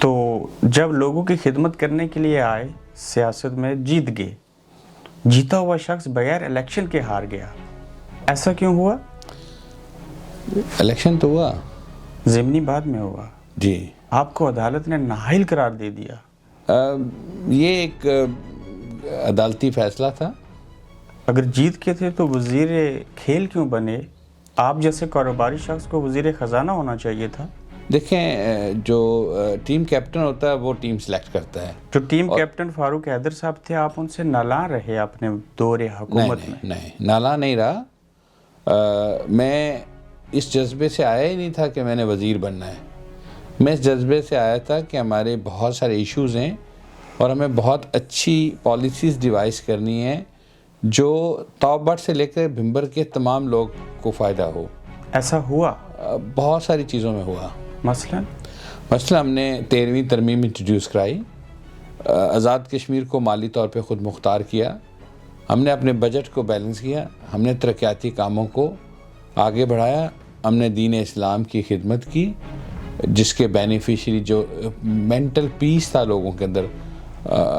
تو جب لوگوں کی خدمت کرنے کے لیے آئے سیاست میں جیت گئے, جیتا ہوا شخص بغیر الیکشن کے ہار گیا, ایسا کیوں ہوا؟ الیکشن تو ہوا, ضمنی بعد میں ہوا. جی. آپ کو عدالت نے نااہل قرار دے دیا. یہ ایک عدالتی فیصلہ تھا. اگر جیت کے تھے تو وزیر کھیل کیوں بنے؟ آپ جیسے کاروباری شخص کو وزیر خزانہ ہونا چاہیے تھا. دیکھیں, جو ٹیم کیپٹن ہوتا ہے وہ ٹیم سلیکٹ کرتا ہے. جو ٹیم کیپٹن فاروق حیدر صاحب تھے, آپ ان سے نالاں رہے اپنے دور حکومت میں؟ نہیں, نالاں نہیں رہا. میں اس جذبے سے آیا ہی نہیں تھا کہ میں نے وزیر بننا ہے. میں اس جذبے سے آیا تھا کہ ہمارے بہت سارے ایشوز ہیں اور ہمیں بہت اچھی پالیسیز ڈیوائز کرنی ہے جو ٹاپ بٹ سے لے کر بھمبر کے تمام لوگ کو فائدہ ہو. ایسا ہوا؟ بہت ساری چیزوں میں ہوا. مثلا ہم نے 13ویں ترمیم انٹروڈیوس کرائی, آزاد کشمیر کو مالی طور پہ خود مختار کیا, ہم نے اپنے بجٹ کو بیلنس کیا, ہم نے ترقیاتی کاموں کو آگے بڑھایا, ہم نے دین اسلام کی خدمت کی جس کے بینیفیشری جو مینٹل پیس تھا لوگوں کے اندر,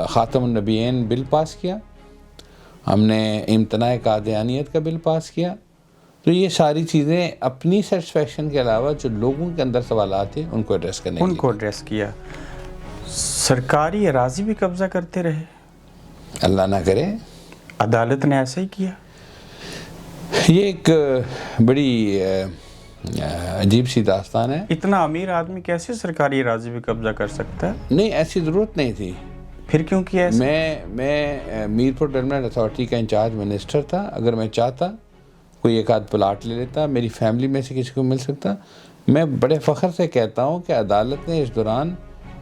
خاتم النبیین بل پاس کیا, ہم نے امتناع قادیانیت کا بل پاس کیا. تو یہ ساری چیزیں اپنی سیٹسفیکشن کے علاوہ جو لوگوں کے اندر سوالات تھے ان کو ایڈریس کرنے ان کو ایڈریس کیا. سرکاری اراضی بھی قبضہ کرتے رہے؟ اللہ نہ کرے. عدالت نے ایسا ہی کیا. یہ ایک بڑی عجیب سی داستان ہے. اتنا امیر آدمی کیسے سرکاری اراضی بھی قبضہ کر سکتا ہے؟ نہیں, ایسی ضرورت نہیں تھی. پھر کیوں کیا ایسا؟ میں میرپور ڈیولپمنٹ اتھارٹی کا انچارج منسٹر تھا. اگر میں چاہتا کوئی ایک آدھ پلاٹ لے لیتا, میری فیملی میں سے کسی کو مل سکتا. میں بڑے فخر سے کہتا ہوں کہ عدالت نے اس دوران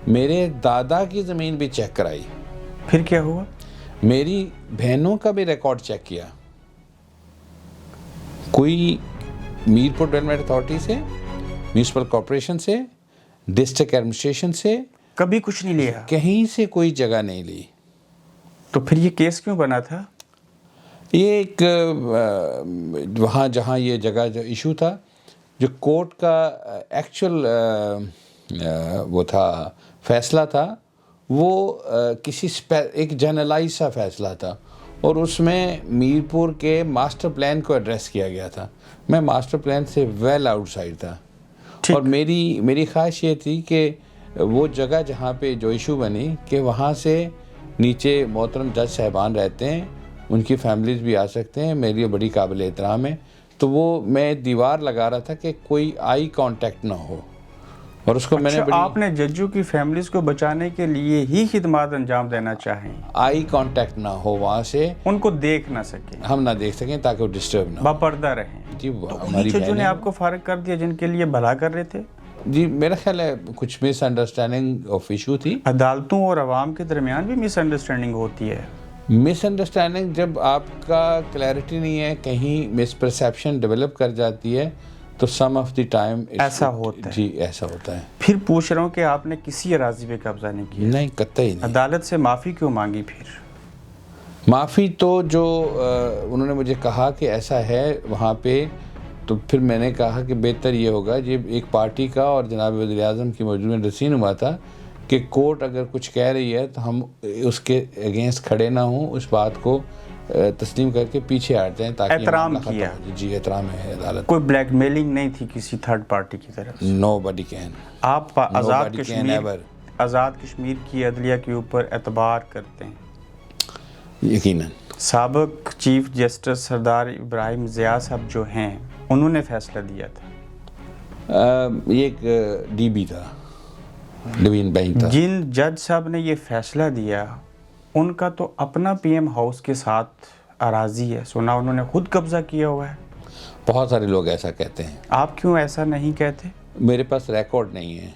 میرے دادا کی زمین بھی چیک کرائی. پھر کیا ہوا؟ میری بہنوں کا بھی ریکارڈ چیک کیا. کوئی میرپور ڈیولپمنٹ اتھارٹی سے, میونسپل کارپوریشن سے, ڈسٹرکٹ ایڈمنسٹریشن سے کبھی کچھ نہیں لیا, کہیں سے کوئی جگہ نہیں لی. تو پھر یہ کیس کیوں بنا تھا؟ یہ ایک وہاں جہاں یہ جگہ جو ایشو تھا, جو کورٹ کا ایکچوئل وہ تھا فیصلہ تھا, وہ کسی ایک جنرلائز سا فیصلہ تھا اور اس میں میرپور کے ماسٹر پلان کو ایڈریس کیا گیا تھا. میں ماسٹر پلان سے ویل آؤٹ سائڈ تھا اور میری خواہش یہ تھی کہ وہ جگہ جہاں پہ جو ایشو بنی کہ وہاں سے نیچے محترم جج صاحبان رہتے ہیں, ان کی فیملیز بھی آ سکتے ہیں, میری یہ بڑی قابل احترام ہے. تو وہ میں دیوار لگا رہا تھا کہ کوئی آئی کانٹیکٹ نہ ہو, اور اس کو میں نے آپ نے ججوں کی فیملیز کو بچانے کے لیے ہی خدمات انجام دینا چاہیں, آئی کانٹیکٹ نہ ہو, وہاں سے ان کو دیکھ نہ سکیں, ہم نہ دیکھ سکیں تاکہ وہ ڈسٹرب نہ ہو, باپردہ رہیں. جی, ہماری ججوں نے آپ کو فارغ کر دیا جن کے لیے بھلا کر رہے تھے. جی, میرا خیال ہے کچھ مس انڈرسٹینڈنگ آف ایشو تھی. عدالتوں اور عوام کے درمیان بھی مس انڈرسٹینڈنگ ہوتی ہے. مس انڈرسٹینڈنگ جب آپ کا کلیئرٹی نہیں ہے, کہیں مس پرسیپشن ڈیولپ کر جاتی ہے تو سم آف دی ٹائم ایسا ہوتا ہے. جی, ایسا ہوتا ہے. پھر پوچھ رہا ہوں کہ آپ نے کسی اراضی پہ قبضہ نہیں کیا؟ نہیں, قطعی نہیں. عدالت سے معافی کیوں مانگی پھر؟ معافی تو جو انہوں نے مجھے کہا کہ ایسا ہے وہاں پہ, تو پھر میں نے کہا کہ بہتر یہ ہوگا, یہ ایک پارٹی کا اور جناب وزیر اعظم کی موجود میں ڈسیزن ہوا تھا کہ کورٹ اگر کچھ کہہ رہی ہے تو ہم اس کے اگینسٹ کھڑے نہ ہوں, اس بات کو تسلیم کر کے پیچھے ہٹ جائیں تاکہ احترام کیا. جی, احترام ہے عدالت. کوئی بلیک میلنگ نہیں تھی کسی تھرڈ پارٹی کی طرف سے؟ Nobody can. آپ آزاد کشمیر کی عدلیہ کے اوپر اعتبار کرتے ہیں؟ یقیناً. سابق چیف جسٹس سردار ابراہیم ضیاء صاحب جو ہیں, انہوں نے فیصلہ دیا تھا. یہ ایک ڈی بی تھا, ڈوین بینک تھا. جن جج صاحب نے یہ فیصلہ دیا ان کا تو اپنا پی ایم ہاؤس کے ساتھ اراضی ہے, سنا انہوں نے خود قبضہ کیا ہوا ہے. بہت سارے لوگ ایسا کہتے ہیں. آپ کیوں ایسا نہیں کہتے؟ میرے پاس ریکارڈ نہیں ہے.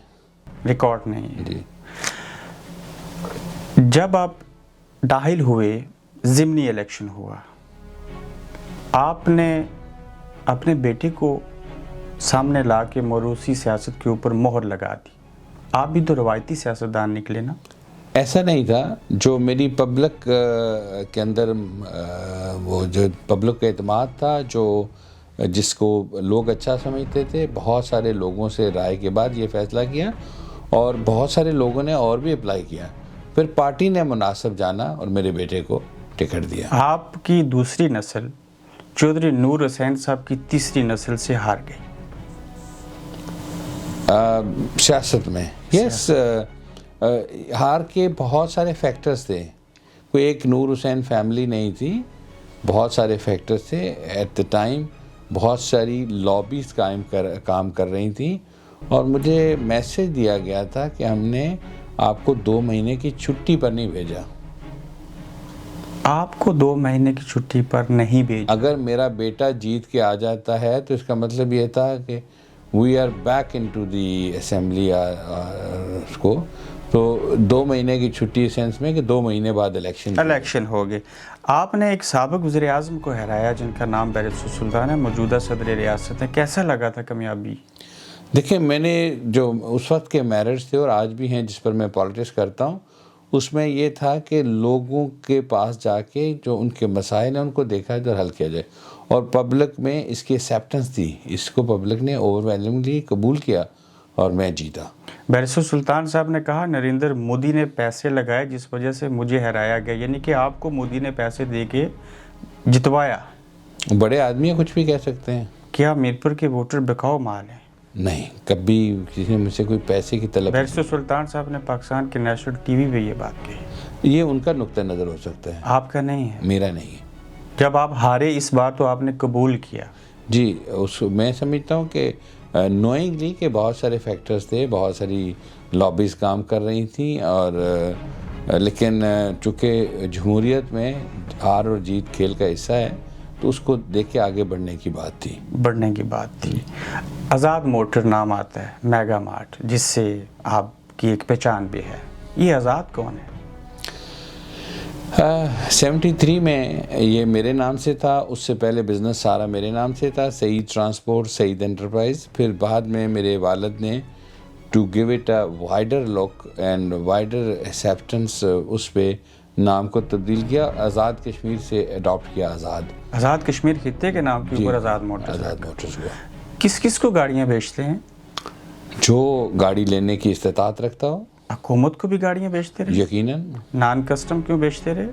ریکارڈ نہیں ہے. جی. جب آپ داخل ہوئے, ضمنی الیکشن ہوا, آپ نے اپنے بیٹے کو سامنے لا کے موروثی سیاست کے اوپر مہر لگا دی. آپ بھی تو روایتی سیاستدان نکلے نا. ایسا نہیں تھا. جو میری پبلک کے اندر وہ جو پبلک کا اعتماد تھا, جو جس کو لوگ اچھا سمجھتے تھے, بہت سارے لوگوں سے رائے کے بعد یہ فیصلہ کیا, اور بہت سارے لوگوں نے اور بھی اپلائی کیا. پھر پارٹی نے مناسب جانا اور میرے بیٹے کو ٹکٹ دیا. آپ کی دوسری نسل چودھری نور حسین صاحب کی تیسری نسل سے ہار گئی سیاست میں. یس, ہار کے بہت سارے فیکٹرز تھے. کوئی ایک نور حسین فیملی نہیں تھی, بہت سارے فیکٹرز تھے. ایٹ دا ٹائم بہت ساری لابیز کام کر رہی تھیں, اور مجھے میسج دیا گیا تھا کہ ہم نے آپ کو 2 مہینے کی چھٹی پر نہیں بھیجا. آپ کو 2 مہینے کی چھٹی پر نہیں بھیجا. اگر میرا بیٹا جیت کے آ جاتا ہے تو اس کا مطلب یہ تھا کہ we are back into the assembly. اس کو تو 2 مہینے کی چھٹی سینس میں کہ 2 مہینے بعد الیکشن ہو گئے. آپ نے ایک سابق وزیر اعظم کو ہرایا جن کا نام بیرسٹر سلطان ہے, موجودہ صدر ریاست ہے. کیسا لگا تھا کامیابی؟ دیکھیں, میں نے جو اس وقت کے میرٹس تھے اور آج بھی ہیں جس پر میں پالیٹکس کرتا ہوں, اس میں یہ تھا کہ لوگوں کے پاس جا کے جو ان کے مسائل ہیں ان کو دیکھا جائے اور حل کیا جائے, اور پبلک میں اس کی ایکسیپٹنس تھی. اس کو پبلک نے اوور ویلمنگلی قبول کیا اور میں جیتا. بیرسٹر سلطان صاحب نے کہا نریندر مودی نے پیسے لگائے جس وجہ سے مجھے ہرایا گیا, یعنی کہ آپ کو مودی نے پیسے دے کے جتوایا. بڑے آدمی کچھ بھی کہہ سکتے ہیں. کیا میرپور کے ووٹر بکاؤ مال ہیں؟ نہیں, کبھی کسی نے مجھ سے کوئی پیسے کی طلب. بیرسٹر سلطان صاحب نے پاکستان کے نیشنل ٹی وی پہ یہ بات کہی. یہ ان کا نقطہ نظر ہو سکتا ہے, آپ کا نہیں ہے. میرا نہیں ہے. جب آپ ہارے اس بار تو آپ نے قبول کیا. جی, میں سمجھتا ہوں کہ نوئنگلی کہ بہت سارے فیکٹرز تھے, بہت ساری لابیز کام کر رہی تھیں, اور لیکن چونکہ جمہوریت میں ہار اور جیت کھیل کا حصہ ہے تو اس کو دیکھ کے آگے بڑھنے کی بات تھی. آزاد موٹر نام آتا ہے, میگا مارٹ, جس سے آپ کی ایک پہچان بھی ہے. یہ آزاد کون ہے؟ 73 میں یہ میرے نام سے تھا. اس سے پہلے بزنس سارا میرے نام سے تھا, سعید ٹرانسپورٹ, سعید انٹرپرائز. پھر بعد میں میرے والد نے to give it a wider look and wider acceptance اس پہ نام کو تبدیل کیا, آزاد کشمیر سے اڈاپٹ کیا. آزاد کشمیر خطے کے نام کے اوپر آزاد موٹرز ہوا. کس کو گاڑیاں بیچتے ہیں؟ جو گاڑی لینے کی استطاعت رکھتا ہو. حکومت کو بھی گاڑیاں بیچتے رہے؟ یقیناً. نان کسٹم کیوں بیچتے رہے؟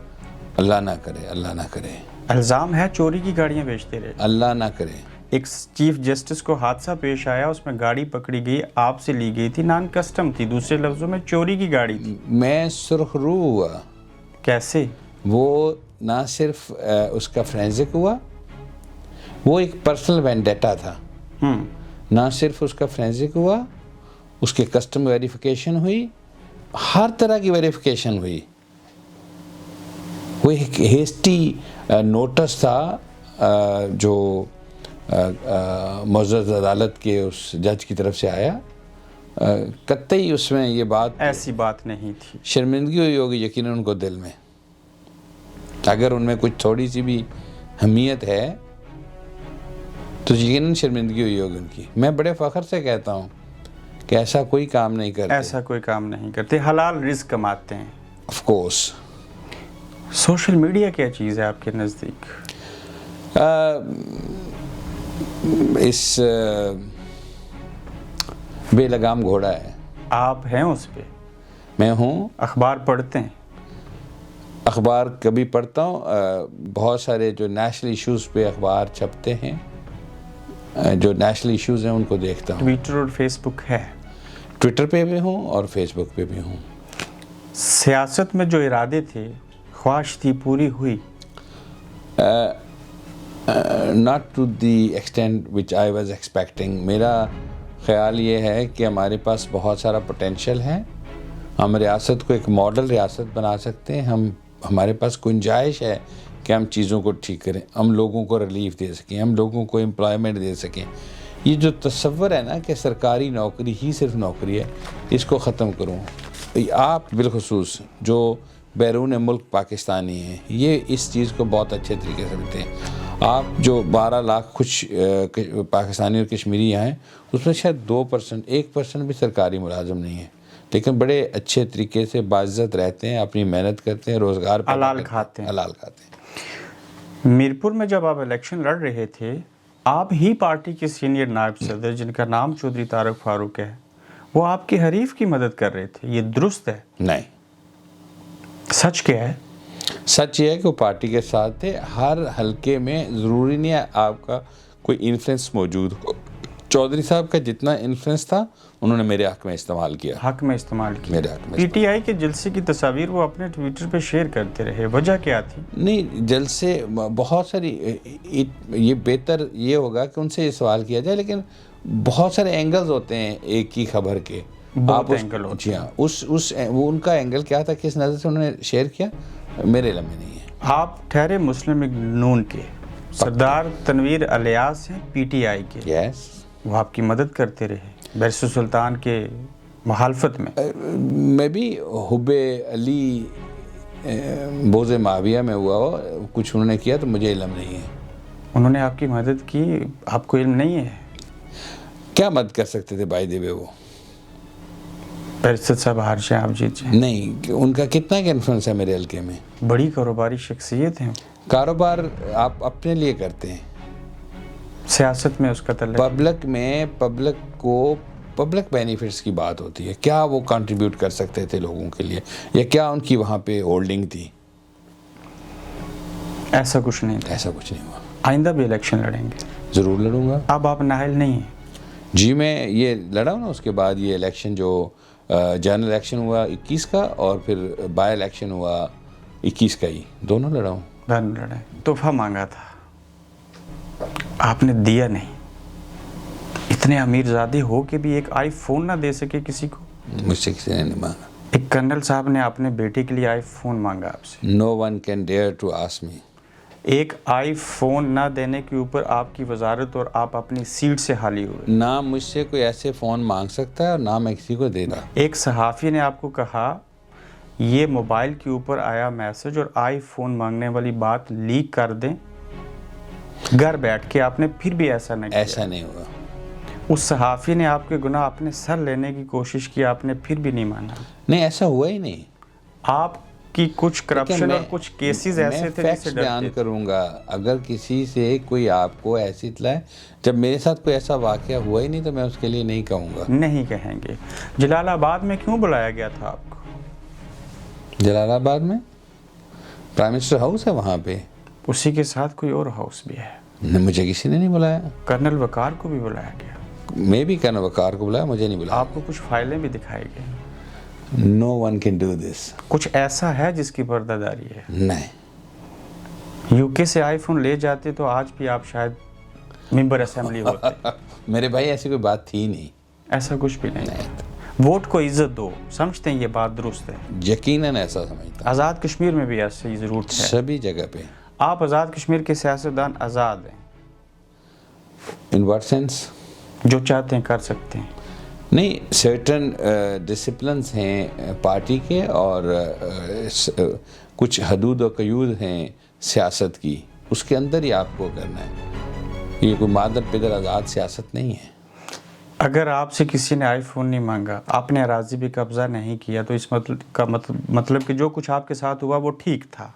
اللہ نہ کرے. الزام ہے چوری کی گاڑیاں بیچتے رہے. اللہ نہ کرے. ایک چیف جسٹس کو حادثہ پیش آیا, اس میں گاڑی پکڑی گئی, آپ سے لی گئی تھی, نان کسٹم تھی, دوسرے لفظوں میں چوری کی گاڑی تھی. میں سرخ رو ہوا. کیسے؟ وہ نہ صرف اس کا فرینزک ہوا, وہ ایک پرسنل وینڈیٹا تھا. نہ صرف اس کا فرینزک ہوا, اس کے کسٹم ویریفیکیشن ہوئی, ہر طرح کی ویریفیکیشن ہوئی. وہ ایک ہیسٹی نوٹس تھا جو معزز عدالت کے اس جج کی طرف سے آیا. قطعی اس میں یہ بات, ایسی بات نہیں تھی. شرمندگی ہوئی ہوگی یقیناً ان کو دل میں. اگر ان میں کچھ تھوڑی سی بھی حمیت ہے تو یقیناً شرمندگی ہوئی ہوگی ان کی. میں بڑے فخر سے کہتا ہوں کہ ایسا کوئی کام نہیں کرتے. حلال رزق کماتے ہیں. Of course. سوشل میڈیا کیا چیز ہے آپ کے نزدیک؟ اس بے لگام گھوڑا ہے. آپ ہیں اس پہ؟ میں ہوں. اخبار پڑھتے ہیں؟ اخبار کبھی پڑھتا ہوں. بہت سارے جو نیشنل ایشوز پہ اخبار چھپتے ہیں, جو نیشنل ایشوز ہیں ان کو دیکھتا ہوں. ٹویٹر اور فیس بک ہے؟ ٹویٹر پہ بھی ہوں اور فیس بک پہ بھی ہوں. سیاست میں جو ارادے تھے, خواہش تھی, پوری ہوئی؟ not to the extent which I was expecting. میرا خیال یہ ہے کہ ہمارے پاس بہت سارا پوٹینشیل ہے. ہم ریاست کو ایک ماڈل ریاست بنا سکتے ہیں. ہمارے پاس گنجائش ہے کہ ہم چیزوں کو ٹھیک کریں, ہم لوگوں کو ریلیف دے سکیں, ہم لوگوں کو امپلائمنٹ دے سکیں. یہ جو تصور ہے نا کہ سرکاری نوکری ہی صرف نوکری ہے, اس کو ختم کروں. آپ بالخصوص جو بیرون ملک پاکستانی ہیں, یہ اس چیز کو بہت اچھے طریقے سے سمجھتے ہیں. آپ جو 12 لاکھ کچھ پاکستانی اور کشمیری یہاں ہیں, اس میں شاید 2%, 1% بھی سرکاری ملازم نہیں ہے, لیکن بڑے اچھے طریقے سے باعزت رہتے ہیں, اپنی محنت کرتے ہیں, روزگار حلال کھاتے ہیں. میرپور میں جب آپ الیکشن لڑ رہے تھے, آپ ہی پارٹی کے سینئر نائب صدر جن کا نام چودھری طارق فاروق ہے, وہ آپ کے حریف کی مدد کر رہے تھے، یہ درست ہے؟ نہیں، سچ کیا ہے؟ سچ یہ ہے کہ وہ پارٹی کے ساتھ تھے. ہر حلقے میں ضروری نہیں ہے آپ کا کوئی انفلوئنس موجود ہو. چودھری صاحب کا جتنا انفلوئنس تھا انہوں نے میرے حق میں استعمال کیا. حق میں استعمال کیا. میرے حق میں پی ٹی آئی کے جلسے کی تصاویر وہ اپنے ٹویٹر پہ شیئر کرتے رہے، وجہ کیا تھی؟ نہیں، جلسے بہت ساری، یہ بہتر یہ ہوگا کہ ان سے یہ سوال کیا جائے، لیکن بہت سارے اینگلز ہوتے ہیں ایک ہی خبر کے. بہت اینگل ہوتے جی ہاں، وہ ان کا اینگل کیا تھا، کس نظر سے انہوں نے شیئر کیا، میرے علم میں نہیں ہے. آپ ٹھہرے مسلم لیگ نون کے سردار تنویر الیاس ہیں، پی ٹی آئی کے. یس، وہ آپ کی مدد کرتے رہے بیرسٹر سلطان کے مخالفت میں. میں بھی حب علی بوز معاویہ میں ہوا ہو، کچھ انہوں نے کیا تو مجھے علم نہیں ہے. انہوں نے آپ کی مدد کی، آپ کو علم نہیں ہے؟ کیا مدد کر سکتے تھے بائی دی وے وہ؟ بیرسٹر صاحب ہار جائیں، آپ جیت جائیں. نہیں، ان کا کتنا کا انفلوئنس ہے میرے حلقے میں؟ بڑی کاروباری شخصیت ہیں. کاروبار آپ اپنے لیے کرتے ہیں، سیاست میں اس کا تعلق؟ پبلک بینیفٹس کی بات ہوتی ہے. کیا وہ کنٹریبیوٹ کر سکتے تھے لوگوں کے لیے، یا کیا ان کی وہاں پہ ہولڈنگ تھی؟ ایسا کچھ نہیں تھا. ایسا کچھ نہیں ہوا. آئندہ بھی الیکشن لڑیں گے؟ ضرور لڑوں گا. اب آپ نااہل نہیں ہیں؟ جی، میں یہ لڑا ہوں نا، اس کے بعد یہ الیکشن جو جنرل الیکشن ہوا 21 کا، اور پھر بائی الیکشن ہوا 21 کا، ہی دونوں لڑا ہوں. دونوں لڑے. تحفہ مانگا تھا، آپ نے دیا نہیں. اتنے امیر زادے ہو کے بھی ایک آئی فون نہ دے سکے کسی کو؟ مجھ سے کسی نے نہیں مانگا. ایک کرنل صاحب نے اپنے بیٹے کے لیے آئی فون مانگا آپ سے. No one can dare to ask me. ایک آئی فون نہ دینے کے اوپر آپ کی وزارت اور آپ اپنی سیٹ سے حالی ہوئے. نہ مجھ سے کوئی ایسے فون مانگ سکتا ہے اور نہ میں کسی کو دیتا. ایک صحافی نے آپ کو کہا یہ موبائل کے اوپر آیا میسج اور آئی فون مانگنے والی بات لیک کر دیں، گھر بیٹھ کے. آپ نے پھر بھی ایسا نہ کیا. ایسا نہیں ہوا. اس صحافی نے آپ کے گناہ اپنے سر لینے کی کوشش کی، آپ نے پھر بھی نہیں مانا. نہیں، ایسا ہوا ہی نہیں. آپ کی کچھ کرپشن اور کچھ کیسز ایسے تھے میں بیان کروں گا. اگر کسی سے کوئی آپ کو ایسی اطلاع ہے، جب میرے ساتھ کوئی ایسا واقعہ ہوا ہی نہیں تو میں اس کے لیے نہیں کہوں گا. نہیں کہیں گے. جلال آباد میں کیوں بلایا گیا تھا آپ کو؟ جلال آباد میں پرائم منسٹر ہاؤس ہے، وہاں پہ. اسی کے ساتھ کوئی اور ہاؤس بھی ہے. مجھے کسی نے نہیں بلایا. کرنل وقار کو بھی بلایا گیا. میں بھی کرنل وقار کو بلایا، مجھے نہیں بلایا. آپ کو کچھ فائلیں بھی دکھائی گئی. No one can do this. کچھ ایسا ہے جس کی پردہ داری ہے؟ نہیں. یو کے سے آئی فون لے جاتے تو آج بھی آپ شاید ممبر اسمبلی ہوتے. میرے بھائی ایسی کوئی بات تھی نہیں. ایسا کچھ بھی نہیں. ووٹ کو عزت دو، سمجھتے ہیں یہ بات درست ہے؟ یقیناً ایسا سمجھتا. آزاد کشمیر میں بھی ایسی ضرورت ہے. سبھی جگہ پہ. آپ آزاد کشمیر کے سیاستدان آزاد ہیں. In what sense؟ جو چاہتے ہیں کر سکتے ہیں. نہیں، سرٹن ڈسپلنس ہیں پارٹی کے، اور کچھ حدود و قیود ہیں سیاست کی، اس کے اندر ہی آپ کو کرنا ہے. یہ کوئی مادر پدر آزاد سیاست نہیں ہے. اگر آپ سے کسی نے آئی فون نہیں مانگا، آپ نے اراضی بھی قبضہ نہیں کیا، تو اس مطلب کہ جو کچھ آپ کے ساتھ ہوا وہ ٹھیک تھا.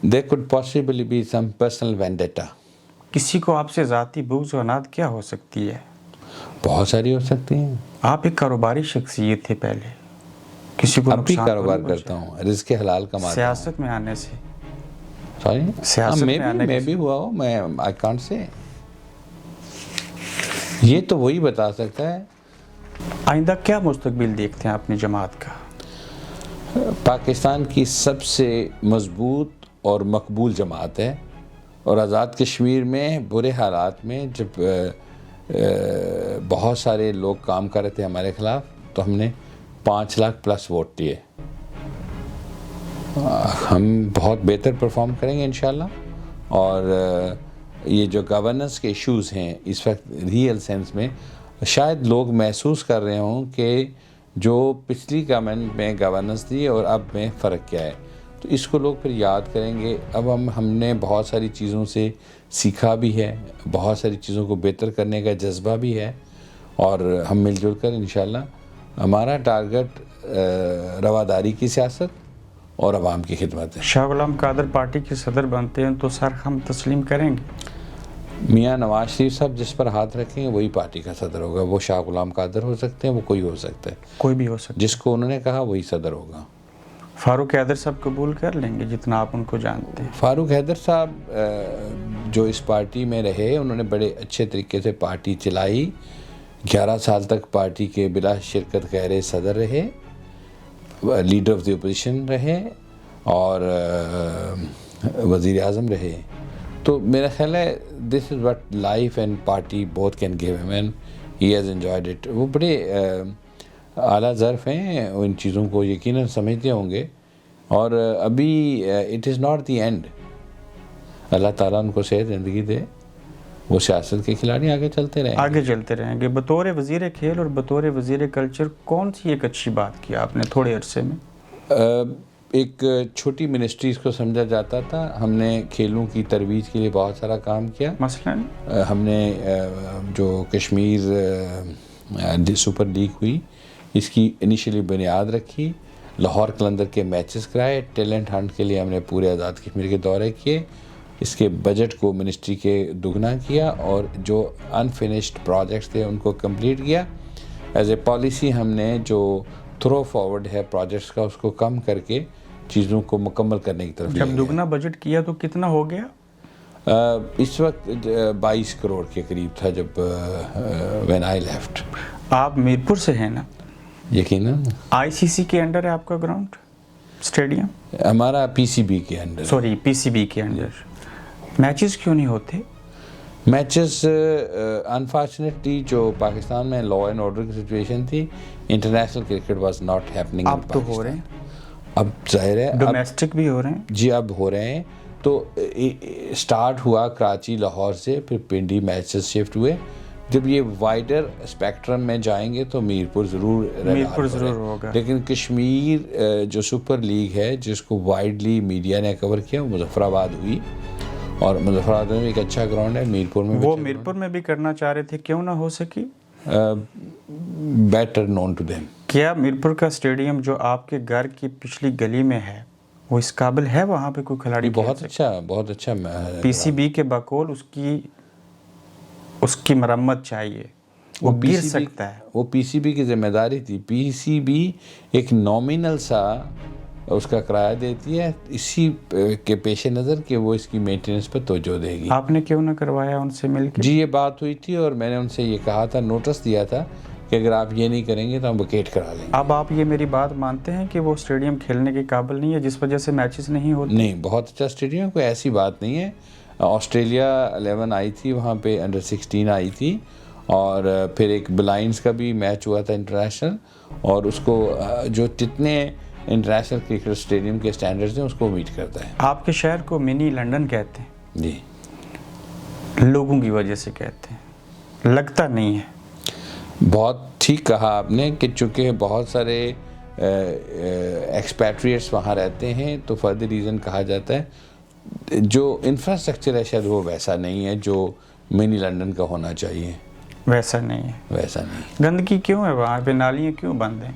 There could possibly be some personal vendetta. کسی کو آپ سے ذاتی بغض و عناد کیا ہو سکتی ہے؟ بہت ساری ہو سکتی ہیں. آپ ایک کاروباری شخصیت تھے پہلے، کسی کو اب بھی نقصان کاروبار کرتا ہوں، رزق حلال کماتا ہوں. سیاست میں آنے سے سیاست میں بھی ہوا ہو، میں I can't say. یہ تو وہی بتا سکتا ہے. آئندہ کیا مستقبل دیکھتے ہیں اپنی جماعت کا؟ پاکستان کی سب سے مضبوط اور مقبول جماعت ہے، اور آزاد کشمیر میں برے حالات میں جب بہت سارے لوگ کام کر رہے تھے ہمارے خلاف، تو ہم نے 5 لاکھ پلس ووٹ دیے. ہم بہت بہتر پرفارم کریں گے انشاءاللہ. اور یہ جو گورننس کے ایشوز ہیں اس وقت ریئل سینس میں شاید لوگ محسوس کر رہے ہوں کہ جو پچھلی گورنمنٹ میں گورننس تھی اور اب میں فرق کیا ہے، تو اس کو لوگ پھر یاد کریں گے. اب ہم نے بہت ساری چیزوں سے سیکھا بھی ہے، بہت ساری چیزوں کو بہتر کرنے کا جذبہ بھی ہے، اور ہم مل جل کر انشاءاللہ ہمارا ٹارگٹ رواداری کی سیاست اور عوام کی خدمت ہے. شاہ غلام قادر پارٹی کے صدر بنتے ہیں تو سر ہم تسلیم کریں گے؟ میاں نواز شریف صاحب جس پر ہاتھ رکھیں گے وہی پارٹی کا صدر ہوگا. وہ شاہ غلام قادر ہو سکتے ہیں, وہ کوئی ہو سکتا ہے, کوئی بھی ہو سکتا جس کو انہوں نے کہا وہی صدر ہوگا. فاروق حیدر صاحب قبول کر لیں گے جتنا آپ ان کو جانتے ہیں؟ فاروق حیدر صاحب جو اس پارٹی میں رہے, انہوں نے بڑے اچھے طریقے سے پارٹی چلائی. 11 سال تک پارٹی کے بلا شرکت غیر صدر رہے, لیڈر آف دی اپوزیشن رہے, اور وزیر اعظم رہے. تو میرا خیال ہے this is what life and party both can give him, and he has enjoyed it. وہ بڑے اعلیٰ ظرف ہیں, ان چیزوں کو یقیناً سمجھتے ہوں گے. اور ابھی it is not the end. اللہ تعالیٰ ان کو صحت زندگی دے, وہ سیاست کے کھلاڑی آگے چلتے رہیں گے. بطور وزیر کھیل اور بطور وزیر کلچر کون سی ایک اچھی بات کی آپ نے تھوڑے عرصے میں؟ ایک چھوٹی منسٹریز کو سمجھا جاتا تھا. ہم نے کھیلوں کی ترویج کے لیے بہت سارا کام کیا. مثلاً ہم نے جو کشمیر سپر لیگ ہوئی, اس کی انیشلی بنیاد رکھی. لاہور قلندر کے میچز کرائے. ٹیلنٹ ہنٹ کے لیے ہم نے پورے آزاد کشمیر کے دورے کیے. اس کے بجٹ کو منسٹری کے دگنا کیا, اور جو انفنشڈ پروجیکٹس تھے ان کو کمپلیٹ کیا. ایز اے پالیسی ہم نے جو تھرو فارورڈ ہے پروجیکٹس کا, اس کو کم کر کے چیزوں کو مکمل کرنے کی طرف. جب دگنا بجٹ کیا تو کتنا ہو گیا؟ اس وقت 22 کروڑ کے قریب تھا جب when I left. آپ میرپور سے ہیں نا؟ یقیناً. آئی سی سی کے انڈر ہے آپ کا گراؤنڈ اسٹیڈیم؟ ہمارا پی سی بی کے انڈر. سوری, پی سی بی کے انڈر. میچز کیوں نہیں ہوتے؟ میچز انفارچونیٹلی جو پاکستان میں لا اینڈ آرڈر کی سچویشن تھی, international cricket was not happening. اب تو ہو رہے ہیں, اب ظاہر ہے ڈومیسٹک بھی ہو رہے ہیں. جی اب ہو رہے ہیں. تو سٹارٹ ہوا کراچی لاہور سے, پھر پنڈی میچز شفٹ ہوئے. جب یہ وائڈر اسپیکٹرم میں جائیں گے تو میرپور ضرور ہوگا. لیکن کشمیر جو سپر لیگ ہے جس کو وائڈلی میڈیا نے کور کیا, وہ مظفر آباد ہوئی, اور مظفر آباد میں ایک اچھا گراؤنڈ ہے. میرپور میں وہ میرپور میں بھی کرنا چاہ رہے تھے, کیوں نہ ہو سکی؟ Better known to them. کیا میرپور کا اسٹیڈیم جو آپ کے گھر کی پچھلی گلی میں ہے وہ اس قابل ہے وہاں پہ کوئی کھلاڑی؟ بہت اچھا. پی سی بی کے بقول اس کی مرمت چاہیے, وہ گر سکتا ہے. وہ پی سی بی کی ذمہ داری تھی. پی سی بی ایک نامینل سا اس کا کرایہ دیتی ہے, اسی کے پیش نظر کہ وہ اس کی مینٹیننس پر توجہ دے گی. آپ نے کیوں نہ کروایا ان سے مل کے؟ جی یہ بات ہوئی تھی, اور میں نے ان سے یہ کہا تھا, نوٹس دیا تھا کہ اگر آپ یہ نہیں کریں گے تو ہم وکیٹ کرا لیں گے. اب آپ یہ میری بات مانتے ہیں کہ وہ اسٹیڈیم کھیلنے کے قابل نہیں ہے جس وجہ سے میچز نہیں ہوتے؟ نہیں, بہت اچھا اسٹیڈیم, کوئی ایسی بات نہیں ہے. آسٹریلیا 11 آئی تھی وہاں پہ, انڈر 16 آئی تھی, اور پھر ایک بلائنڈس کا بھی میچ ہوا تھا انٹرنیشنل, اور اس کو جو جتنے انٹرنیشنل کرکٹ اسٹیڈیم کے سٹینڈرڈز ہیں اس کو میٹ کرتا ہے. آپ کے شہر کو منی لنڈن کہتے ہیں؟ جی. لوگوں کی وجہ سے کہتے ہیں, لگتا نہیں ہے. بہت ٹھیک کہا آپ نے کہ چونکہ بہت سارے ایکسپیٹریٹس وہاں رہتے ہیں تو فار دی ریزن کہا جاتا ہے. جو انفراسٹرکچر ہے شاید وہ ویسا نہیں ہے جو منی لنڈن کا ہونا چاہیے. ویسا نہیں ہے. گندگی کیوں ہے وہاں پہ, نالیاں کیوں بند ہیں؟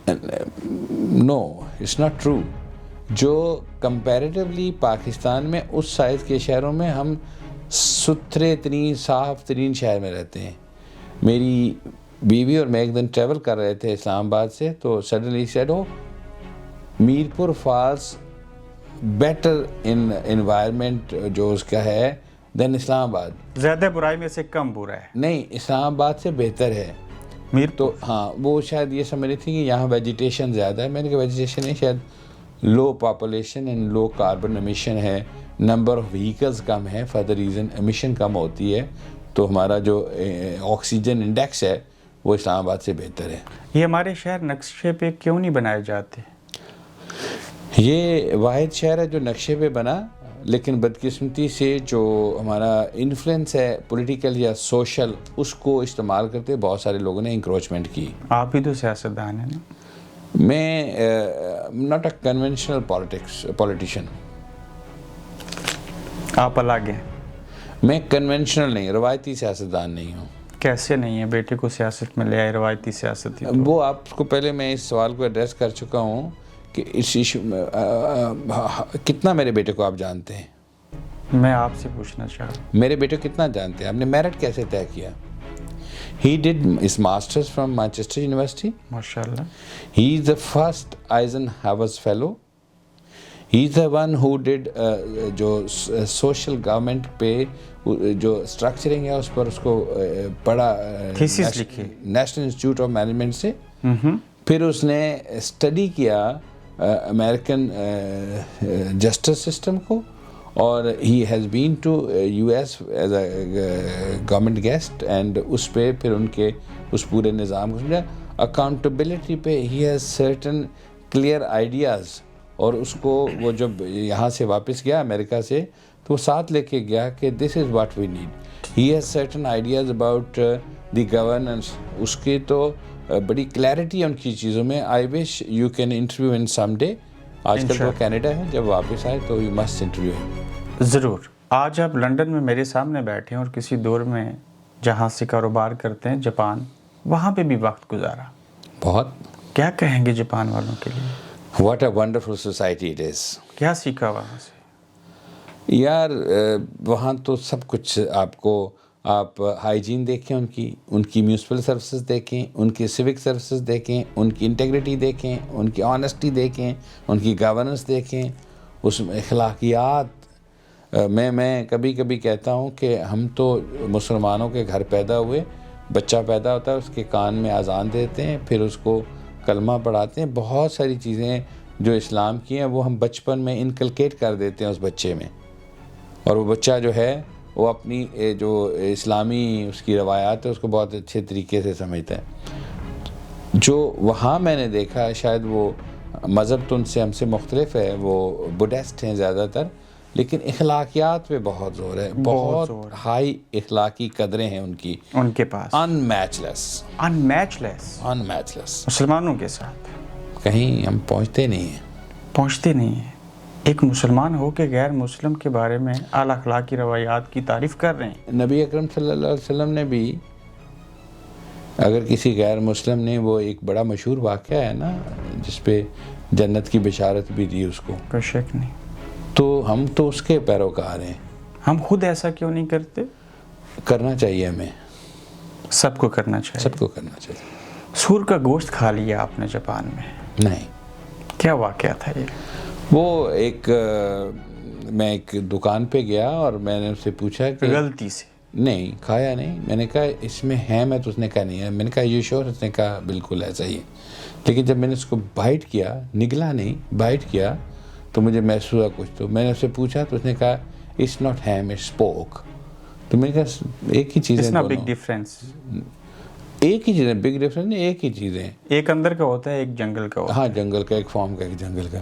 نو, اٹس ناٹ ٹرو. جو کمپیریٹیولی پاکستان میں اس سائز کے شہروں میں ہم ستھرے ترین صاف ترین شہر میں رہتے ہیں. میری بیوی اور میں ایک دن ٹریول کر رہے تھے اسلام آباد سے, تو سڈنلی سیڈ ہو Mirpur falls better in environment جو اس کا ہے دین اسلام آباد. زیادہ برائی میں سے کم برا ہے. نہیں, اسلام آباد سے بہتر ہے. تو ہاں, وہ شاید یہ سمجھ رہی تھی کہ یہاں ویجیٹیشن زیادہ ہے. میں نے کہا ویجیٹیشن نہیں, شاید low population and low carbon emission ہے, نمبر آف وہیکلز کم ہے, فار دا ریزن امیشن کم ہوتی ہے, تو ہمارا جو آکسیجن انڈیکس ہے وہ اسلام آباد سے بہتر ہے. یہ ہمارے شہر نقشے پہ کیوں نہیں بنائے جاتے؟ یہ واحد شہر ہے جو نقشے پہ بنا, لیکن بدقسمتی سے جو ہمارا انفلوئنس ہے پولیٹیکل یا سوشل, اس کو استعمال کرتے بہت سارے لوگوں نے انکروچمنٹ کی. آپ بھی تو سیاستدان ہیں نا؟ میں ناٹ اے کنونشنل پولیٹیشین. آپ الگ ہیں. میں کنونشنل نہیں, روایتی سیاستدان نہیں ہوں. کیسے نہیں ہے؟ بیٹے کو سیاست میں لے آئے, روایتی سیاست ہی. وہ آپ کو پہلے میں اس سوال کو ایڈریس کر چکا ہوں کہ اس ایشو میں کتنا میرے بیٹے کو آپ جانتے ہیں. میں آپ سے پوچھنا چاہ رہا ہوں میرے بیٹے کتنا جانتے ہیں آپ نے میرٹ کیسے طے کیا. He did his masters from Manchester University. ماشاء اللہ. He is the first Eisenhower's fellow. He is the one who did جو social government پہ جو structuring ہے اس پر اس کو پڑھا تھیسس لکھی نیشنل انسٹیٹیوٹ آف مینجمنٹ سے. پھر اس نے اسٹڈی کیا امریکن جسٹس سسٹم کو, اور he has been to U S as a government guest, and اس پہ پھر ان کے اس پورے نظام کو سمجھا. اکاؤنٹیبلٹی پہ ہی ہیز سرٹن کلیئر آئیڈیاز, اور اس کو وہ جب یہاں سے واپس گیا امریکہ سے تو وہ ساتھ لے کے گیا کہ this is what we need. He has certain ideas about the governance. اس کی تو بڑی کلیئرٹی ہے ان کی چیزوں میں. I wish you can interview ان سم ڈے. آج کل وہ کینیڈا ہے, جب واپس آئے تو یو مسٹ انٹرویو ہم. ضرور. آج آپ لنڈن میں میرے سامنے بیٹھے ہیں اور کسی دور میں جہاں سے کاروبار کرتے ہیں جاپان, وہاں پہ بھی وقت گزارا. بہت. کیا کہیں گے جاپان والوں کے لیے؟ What a wonderful society it is. کیا سیکھا وہاں سے؟ یار وہاں تو سب کچھ آپ کو, آپ ہائیجین دیکھیں ان کی میونسپل سروسز دیکھیں, ان کی سیوک سروسز دیکھیں, ان کی انٹیگریٹی دیکھیں, ان کی آنیسٹی دیکھیں, ان کی گورننس دیکھیں, اس میں اخلاقیات. میں کبھی کبھی کہتا ہوں کہ ہم تو مسلمانوں کے گھر پیدا ہوئے, بچہ پیدا ہوتا ہے اس کے کان میں اذان دیتے ہیں, پھر اس کو کلمہ پڑھاتے ہیں. بہت ساری چیزیں جو اسلام کی ہیں وہ ہم بچپن میں انکلکیٹ کر دیتے ہیں اس بچے میں, اور وہ بچہ جو ہے وہ اپنی جو اسلامی اس کی روایات ہے اس کو بہت اچھے طریقے سے سمجھتا ہے. جو وہاں میں نے دیکھا, شاید وہ مذہب تو ان سے ہم سے مختلف ہے, وہ بدھسٹ ہیں زیادہ تر, لیکن اخلاقیات پہ بہت زور ہے. بہت ہائی اخلاقی قدریں ہیں ان کی, ان کے پاس. ان میچ لیس. مسلمانوں کے ساتھ کہیں ہم پہنچتے نہیں ہیں. ایک مسلمان ہو کے غیر مسلم کے بارے میں اعلیٰ اخلاقی روایات کی تعریف کر رہے ہیں. نبی اکرم صلی اللہ علیہ وسلم نے بھی, اگر کسی غیر مسلم نے, وہ ایک بڑا مشہور واقعہ ہے نا جس پہ جنت کی بشارت بھی دی اس کو, کوئی شک نہیں. تو ہم تو اس کے پیروکار ہیں. ہم خود ایسا کیوں نہیں کرتے؟ کرنا چاہیے ہمیں, سب کو کرنا چاہیے. سور کا گوشت کھا لیا آپ نے جاپان میں؟ نہیں. کیا واقعہ تھا یہ؟ وہ میں ایک دکان پہ گیا اور میں نے اس سے پوچھا کہ غلطی سے. نہیں, کھایا نہیں. میں نے کہا اس میں ہے, میں تو اس نے کہا نہیں ہے. میں نے کہا یہ شور, اس نے کہا بالکل ایسا ہی ہے. لیکن جب میں نے اس کو بائٹ کیا, نگلا نہیں, بائٹ کیا, تو مجھے محسوس ہوا کچھ. تو میں نے اس سے پوچھا تو اس نے کہا it's not ham, it's pork. تو میں نے کہا ایک ہی چیز ہے, بگ ڈفرینس. ایک ہی چیز ہے, بگ ڈفرینس نہیں, ایک ہی چیز ہے. ایک اندر کا ہوتا ہے, ایک جنگل کا ہوتا ہے. ہاں, جنگل کا, ایک فارم کا, ایک جنگل کا.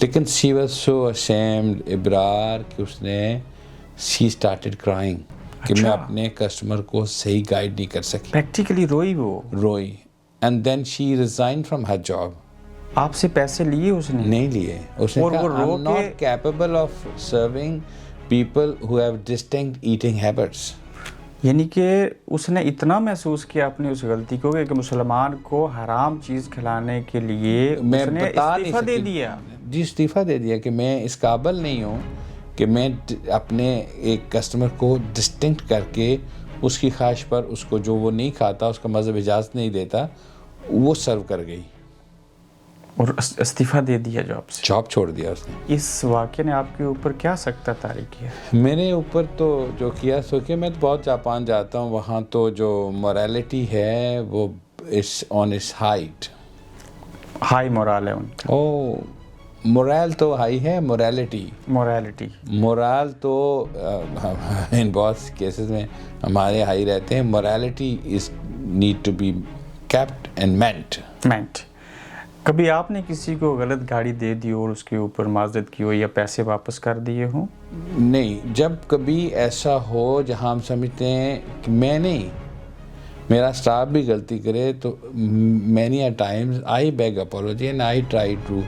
لیکن she was so ashamed, ابرار, کہ اس نے she started crying کہ میں اپنے کسٹمر کو صحیح گائیڈ نہیں کر سکی. پریکٹیکلی روئی. and then she resigned from her job. آپ سے پیسے لیے اس نے؟ نہیں لیے. اس نے کہا I'm not capable of serving people who have distinct eating habits. یعنی کہ اس نے اتنا محسوس کیا اپنی اس غلطی کو کہ مسلمان کو حرام چیز کھلانے کے لیے میں اس نے استعفیٰ دے دیا. جی, استعفیٰ دے دیا کہ میں اس قابل نہیں ہوں کہ میں اپنے ایک کسٹمر کو ڈسٹنکٹ کر کے اس کی خواہش پر اس کو جو وہ نہیں کھاتا, اس کا مذہب اجازت نہیں دیتا, وہ سرو کر گئی. اور استعفیٰ دے دیا جاب سے. جاب چھوڑ دیا اس نے. اس واقعے نے آپ کے اوپر کیا سکتہ طاری کیا؟ میرے اوپر تو جو کیا سو کہ میں تو بہت جاپان جاتا ہوں, وہاں تو جو موریلٹی ہے وہ on its height. High morale ہے ان کا. مورال تو ہائی ہے, مورال تو ان بہت کیسز میں ہمارے ہائی رہتے ہیں. Morality is need to be kept and maintained. کبھی آپ نے کسی کو غلط گاڑی دے دی اور اس کے اوپر معذرت کی ہو یا پیسے واپس کر دیے ہوں؟ نہیں. جب کبھی ایسا ہو جہاں ہم سمجھتے ہیں کہ میں نہیں, میرا اسٹاف بھی غلطی کرے, تو many a times I beg apology and I try to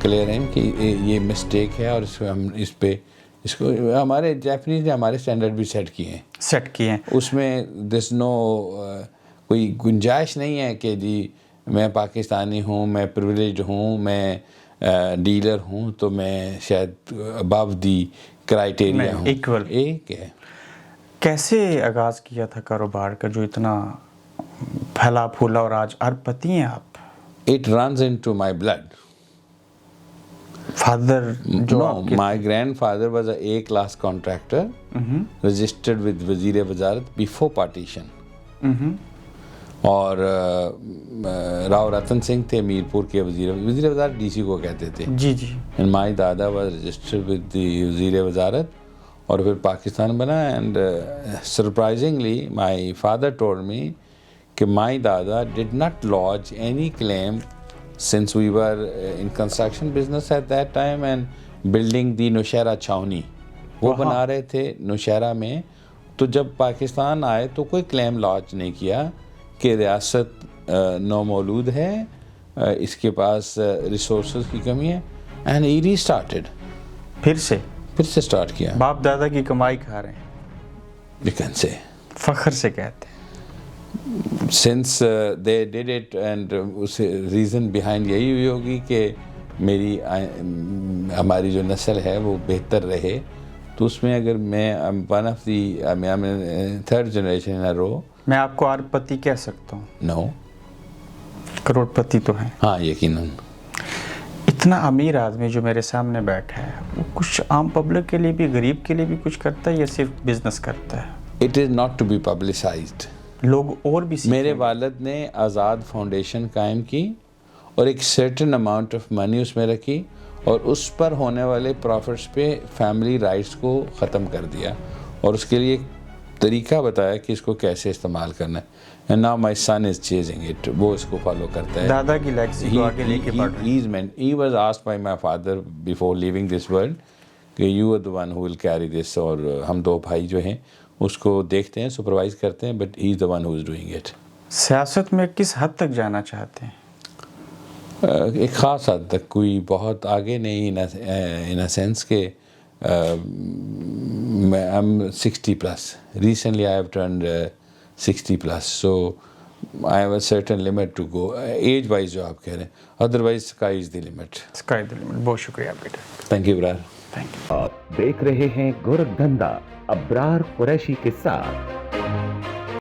clear ہم کہ یہ مسٹیک ہے, اور اس کو ہمارے جیپنیز نے ہمارے اسٹینڈرڈ بھی سیٹ کیے ہیں. اس میں دس نو کوئی گنجائش نہیں ہے کہ جی میں پاکستانی ہوں, میں پریویلیجڈ ہوں, میں ڈیلر ہوں, تو میں شاید ابو دی کرائٹیریا ہوں, equal. ایک ہے. کیسے آغاز کیا تھا کاروبار کا جو اتنا پھیلا پھولا اور آج اربپتی ہیں آپ؟ It runs into my blood. Father جو No, آپ کے my grandfather was a A-class contractor, registered with وزیر وزارت before partition. اور راؤ رتن سنگھ تھے میرپور کے وزیر وزارت, ڈی سی کو کہتے تھے. جی جی And my dada was registered with the وزیر وزارت اور پھر پاکستان بنا. And surprisingly my father told me کہ my dada did not lodge any claim since we were in construction business at that time and building the Nowshera چھاونی وہ بنا رہے تھے نوشہرہ میں. تو جب پاکستان آئے تو کوئی کلیم لانچ نہیں کیا کہ ریاست نومولود ہے, اس کے پاس ریسورسز کی کمی ہے. اینڈ ہی ری اسٹارٹیڈ, پھر سے اسٹارٹ کیا. باپ دادا کی کمائی کھا رہے ہیں, یو کین سے فخر سے کہتے ہیں. Since they did it, and اس ریزن بیہائنڈ یہی ہوئی ہوگی کہ میری ہماری جو نسل ہے وہ بہتر رہے. تو اس میں اگر میں one of the third generation in row. میں آپ کو اربپتی کہہ سکتا ہوں؟ نو, کروڑ پتی تو ہیں. ہاں یقیناً. اتنا امیر آدمی جو میرے سامنے بیٹھا ہے وہ کچھ عام پبلک کے لیے بھی, غریب کے لیے بھی کچھ کرتا ہے یا صرف بزنس کرتا ہے؟ It is not to be publicized. لوگ اور بھی میرے والد نے آزاد فاؤنڈیشن قائم کی اور ایک سرٹن اماؤنٹ آف منی اس میں رکھی اور اس پر ہونے والے پروفٹس پہ فیملی رائٹس کو ختم کر دیا اور اس کے لیے ایک طریقہ بتایا کہ اس کو کیسے استعمال کرنا ہے. And now my son is chasing it. وہ اس کو فالو کرتا ہے. دادا کی لیگسی کو آگے لے کے بڑھ رہے ہیں. He was asked by my father before leaving this world کہ you are the one who will carry this. اور ہم دو بھائی جو ہیں اس کو دیکھتے ہیں, سپروائز کرتے ہیں, but he is the one who is doing it. سیاست میں کس حد تک جانا چاہتے ہیں؟ ایک خاص حد تک, کوئی بہت آگے نہیں, in a sense کہ I'm 60 plus. Recently I have turned 60 plus. So I have a certain limit to go. Age wise جو آپ کہہ رہے ہیں, otherwise sky is the limit. Sky is the limit. بہت شکریہ آپ بیٹا. Thank you, brother. Thank you. آپ دیکھ رہے ہیں گورکھ دھندا ابرار قریشی کے ساتھ.